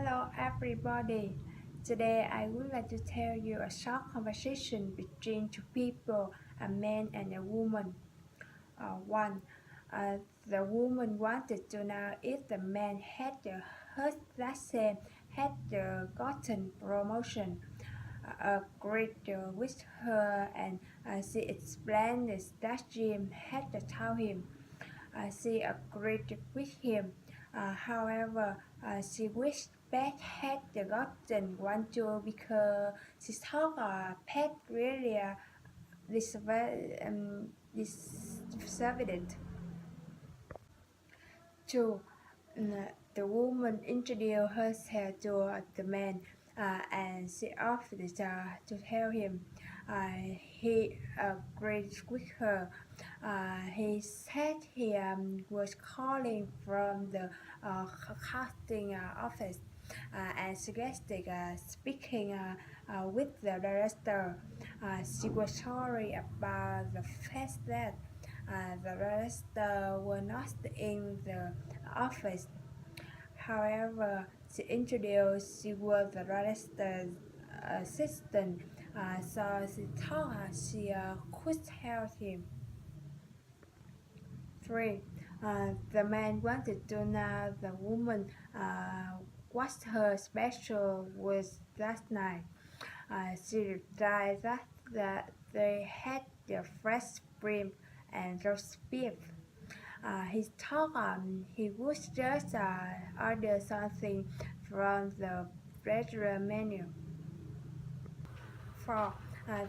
Hello everybody. Today I would like to tell you a short conversation between two people, a man and a woman. One, the woman wanted to know if the man had heard that Sam had gotten promotion. Agreed with her and she explained that Jim had told him. She agreed with him. However, she wished Pat had gotten one too because she thought Pat really deserved it. 2. The woman introduced herself to the man and she offered to tell him. He agreed with her. He said he was calling from the casting office and suggested speaking with the director. She was sorry about the fact that the director was not in the office. However, she introduced she was the director's assistant, so she thought she could help him. 3. The man wanted to know the woman what her special was that night. She replied that they had the fresh shrimp and roast beef. He thought he would just order something from the restaurant menu. 4.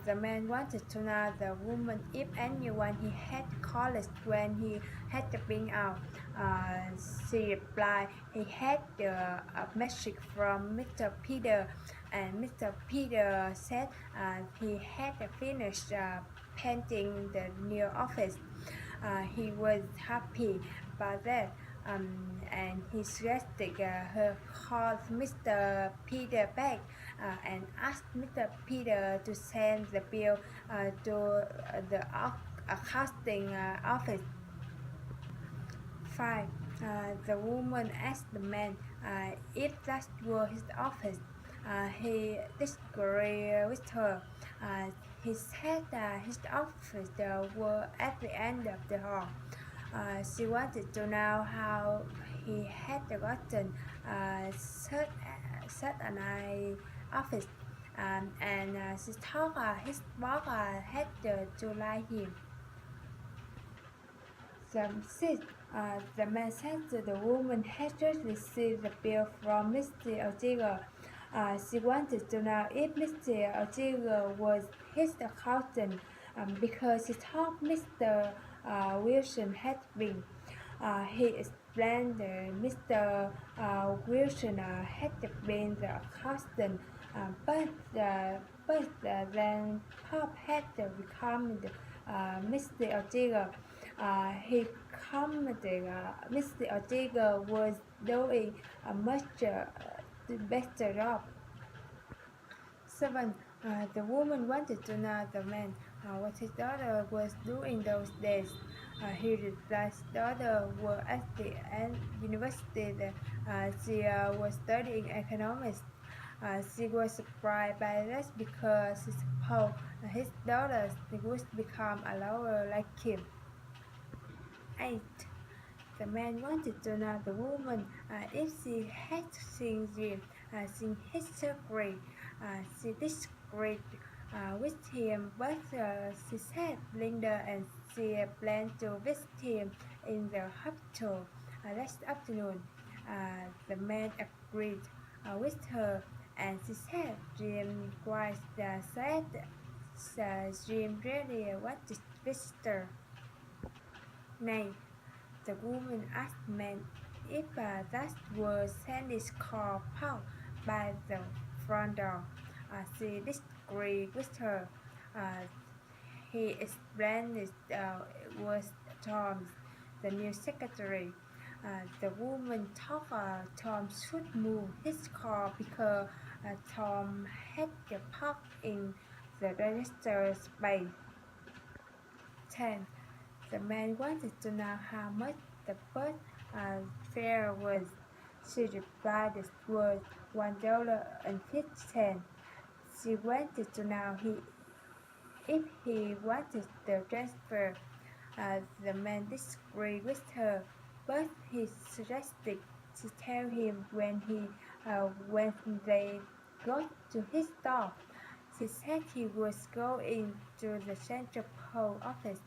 The man wanted to know the woman if anyone he had called when he had been out. She replied he had a message from Mr. Peter, and Mr. Peter said he had finished painting the new office. He was happy about that. And he suggested her call Mr. Peter back and asked Mr. Peter to send the bill to the casting office. 5. The woman asked the man if that was his office. He disagreed with her. He said his office was at the end of the hall. She wanted to know how he had gotten such a nice office, and she thought his boss had to like him. 6. The man said to the woman had just received the bill from Mr. Ortega. She wanted to know if Mr. Ortega was his accountant because she thought Mr. Wilson had been. He explained that Mr. Wilson had been the accountant, but then Pop had become Mr. Ortega. He commented Mr. Ortega was doing a much better job. 7. The woman wanted to know the man what his daughter was doing those days. He replied his daughter was at the university. She was studying economics. She was surprised by this because she supposed his daughter would become a lawyer like him. 8. The man wanted to know the woman if she had seen Jim since his surgery. She disagreed with him, but she said Linda and she planned to visit him in the hospital last afternoon. The man agreed with her, and she said Jim was sad. Jim really wanted visitor. 9. The woman asked the man if that was Sandy's car parked by the front door. She disagreed with her. He explained it was Tom, the new secretary. The woman thought Tom should move his car because Tom had parked in the register space. 10. The man wanted to know how much the bus fare was. She replied it was $1.50. She wanted to know if he wanted the transfer. The man disagreed with her, but he suggested she tell him when they got to his stop. She said he was going to the Central Post Office